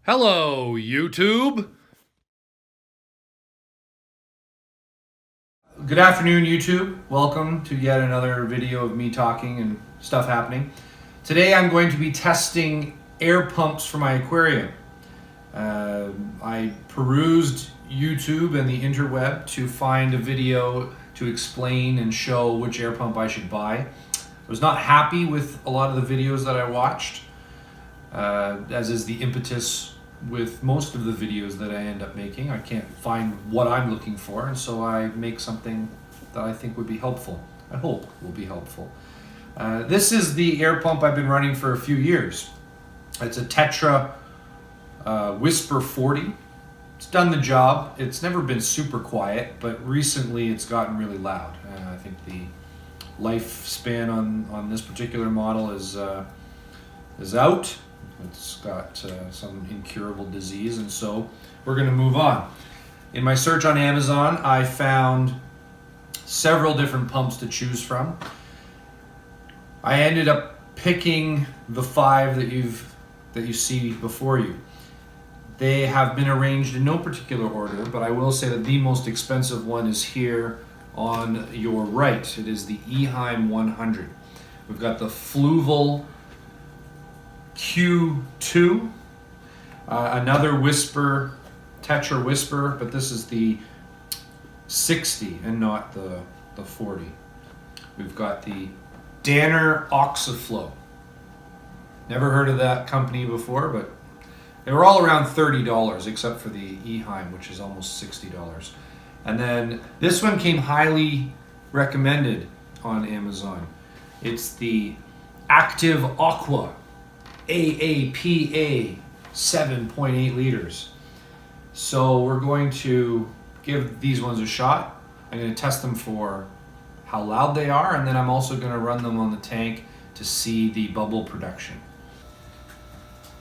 Hello, YouTube. Good afternoon, YouTube. Welcome to yet another video of me talking and stuff happening. Today I'm going to be testing air pumps for my aquarium. I perused YouTube and the interweb to find a video to explain and show which air pump I should buy. I was not happy with a lot of the videos that I watched, as is the impetus with most of the videos that I end up making. I can't find what I'm looking for, and so I make something that I think would be helpful. I hope will be helpful. This is the air pump I've been running for a few years. It's a Tetra Whisper 40. It's done the job. It's never been super quiet, but recently it's gotten really loud. I think the lifespan on this particular model is out. It's got some incurable disease, and so we're going to move on. In my search on Amazon, I found several different pumps to choose from. I ended up picking the 5 that you see before you. They have been arranged in no particular order, but I will say that the most expensive one is here on your right. It is the Eheim 100. We've got the Fluval Q2, another Whisper, Tetra Whisper, but this is the 60 and not the 40. We've got the Danner Oxiflow. Never heard of that company before, but they were all around $30 except for the Eheim, which is almost $60. And then this one came highly recommended on Amazon. It's the Active Aqua. AAPA 7.8 liters. So we're going to give these ones a shot. I'm going to test them for how loud they are, and then I'm also going to run them on the tank to see the bubble production.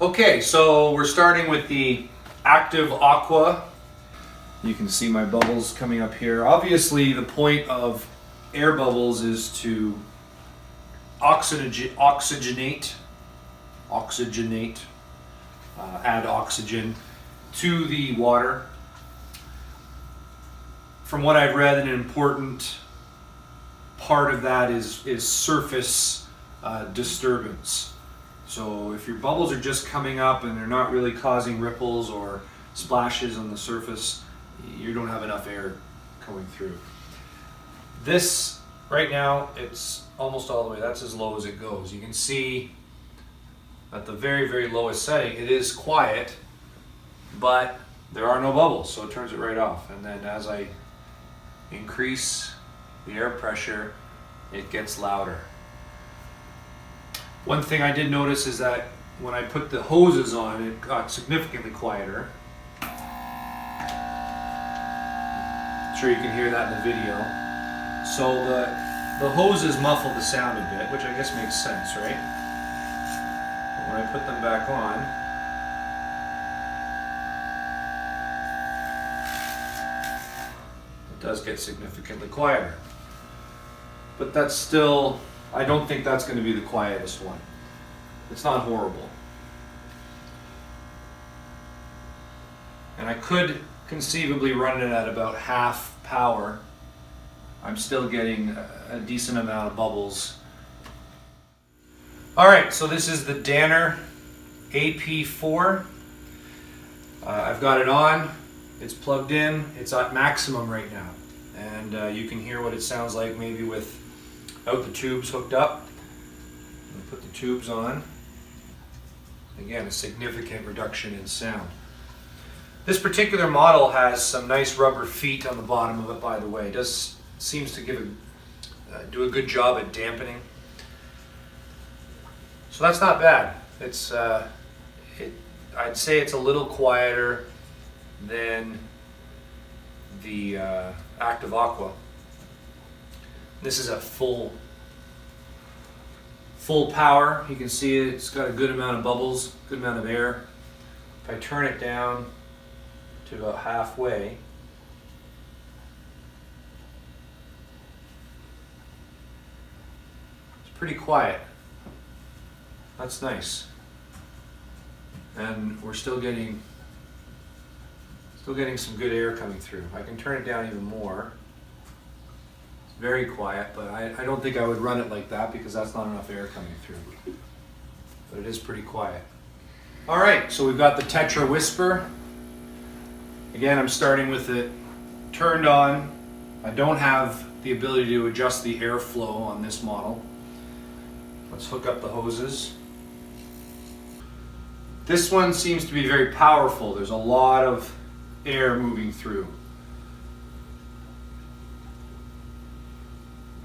Okay, so we're starting with the Active Aqua. You can see my bubbles coming up here. Obviously, the point of air bubbles is to oxygenate, add oxygen to the water. From what I've read, an important part of that is surface disturbance. So if your bubbles are just coming up and they're not really causing ripples or splashes on the surface, you don't have enough air going through. This, right now, it's almost all the way. That's as low as it goes. You can see at the very, very lowest setting, it is quiet, but there are no bubbles, so it turns it right off. And then as I increase the air pressure, it gets louder. One thing I did notice is that when I put the hoses on, it got significantly quieter. I'm sure you can hear that in the video. So the hoses muffle the sound a bit, which I guess makes sense, right? When I put them back on, it does get significantly quieter. But that's still, I don't think that's going to be the quietest one. It's not horrible. And I could conceivably run it at about half power. I'm still getting a decent amount of bubbles. Alright, so this is the Danner AP4. I've got it on, it's plugged in, it's at maximum right now. And you can hear what it sounds like maybe without the tubes hooked up. I'll put the tubes on. Again, a significant reduction in sound. This particular model has some nice rubber feet on the bottom of it, by the way. It seems to do a good job at dampening. So that's not bad. It's I'd say it's a little quieter than the Active Aqua. This is at full power. You can see it's got a good amount of bubbles, good amount of air. If I turn it down to about halfway, it's pretty quiet. That's nice. and we're still getting some good air coming through. I can turn it down even more. It's very quiet, but I don't think I would run it like that because that's not enough air coming through. But it is pretty quiet. All right, so we've got the Tetra Whisper. Again, I'm starting with it turned on. I don't have the ability to adjust the airflow on this model. Let's hook up the hoses. This one seems to be very powerful. There's a lot of air moving through.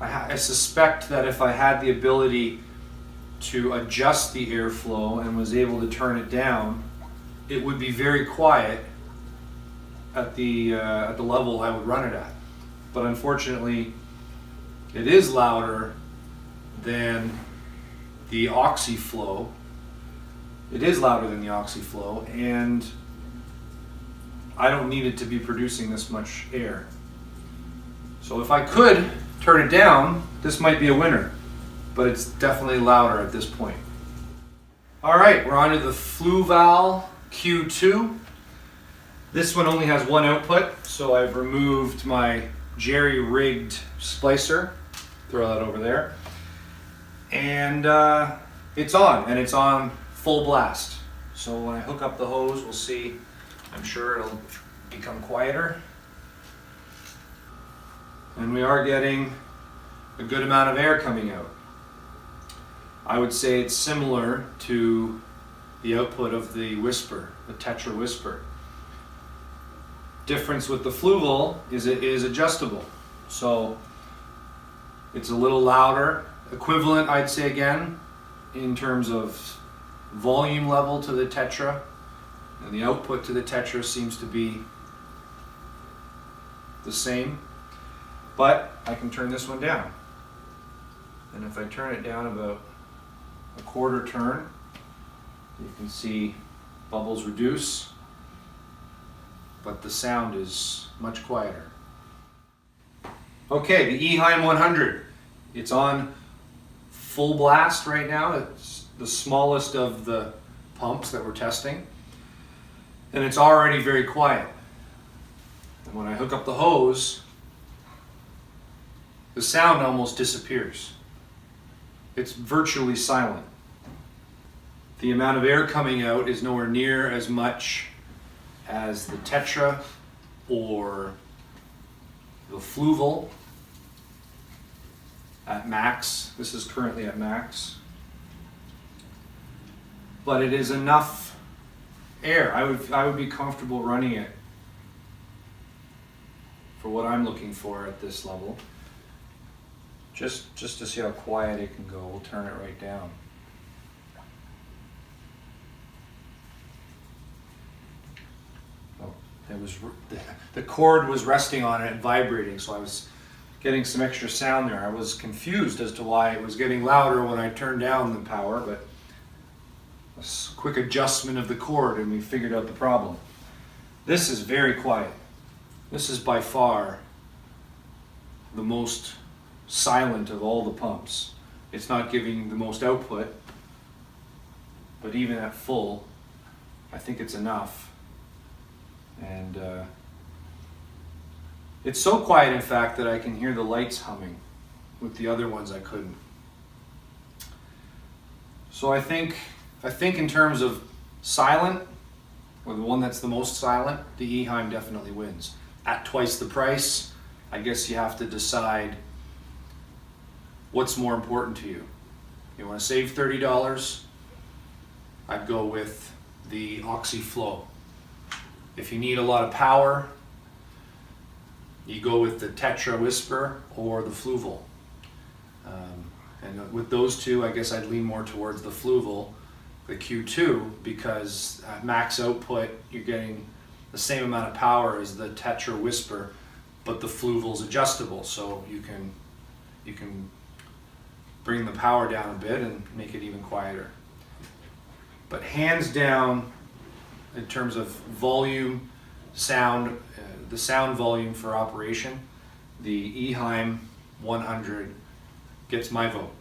I suspect that if I had the ability to adjust the airflow and was able to turn it down, it would be very quiet at the level I would run it at. But unfortunately, it is louder than the oxy-flow. It is louder than the oxy-flow, and I don't need it to be producing this much air. So if I could turn it down, this might be a winner, but it's definitely louder at this point. All right, we're on to the Fluval Q2. This one only has one output, so I've removed my jerry-rigged splicer. Throw that over there. And it's on, and it's on full blast. So when I hook up the hose, we'll see. I'm sure it'll become quieter. And we are getting a good amount of air coming out. I would say it's similar to the output of the Whisper, the Tetra Whisper. Difference with the Fluval is it is adjustable. So it's a little louder, equivalent I'd say again, in terms of volume level to the Tetra, and the output to the Tetra seems to be the same, but I can turn this one down. And if I turn it down about a quarter turn, you can see bubbles reduce, but the sound is much quieter. Okay, the Eheim 100. It's on full blast right now. It's the smallest of the pumps that we're testing, and it's already very quiet. And when I hook up the hose, the sound almost disappears. It's virtually silent. The amount of air coming out is nowhere near as much as the Tetra or the Fluval at max. This is currently at max. But it is enough air. I would be comfortable running it for what I'm looking for at this level. Just to see how quiet it can go, we'll turn it right down. Oh, the cord was resting on it and vibrating, so I was getting some extra sound there. I was confused as to why it was getting louder when I turned down the power, but a quick adjustment of the cord and we figured out the problem. This is very quiet. This is by far the most silent of all the pumps. It's not giving the most output, but even at full, I think it's enough. And it's so quiet, in fact, that I can hear the lights humming. With the other ones, I couldn't. So I think in terms of silent, or the one that's the most silent, the Eheim definitely wins. At twice the price, I guess you have to decide what's more important to you. You want to save $30? I'd go with the oxy-flow. If you need a lot of power, you go with the Tetra Whisper or the Fluval. And with those two, I guess I'd lean more towards the Fluval, the Q2, because at max output, you're getting the same amount of power as the Tetra Whisper, but the Fluval's adjustable, so you can bring the power down a bit and make it even quieter. But hands down, in terms of volume, sound, the sound volume for operation, the Eheim 100 gets my vote.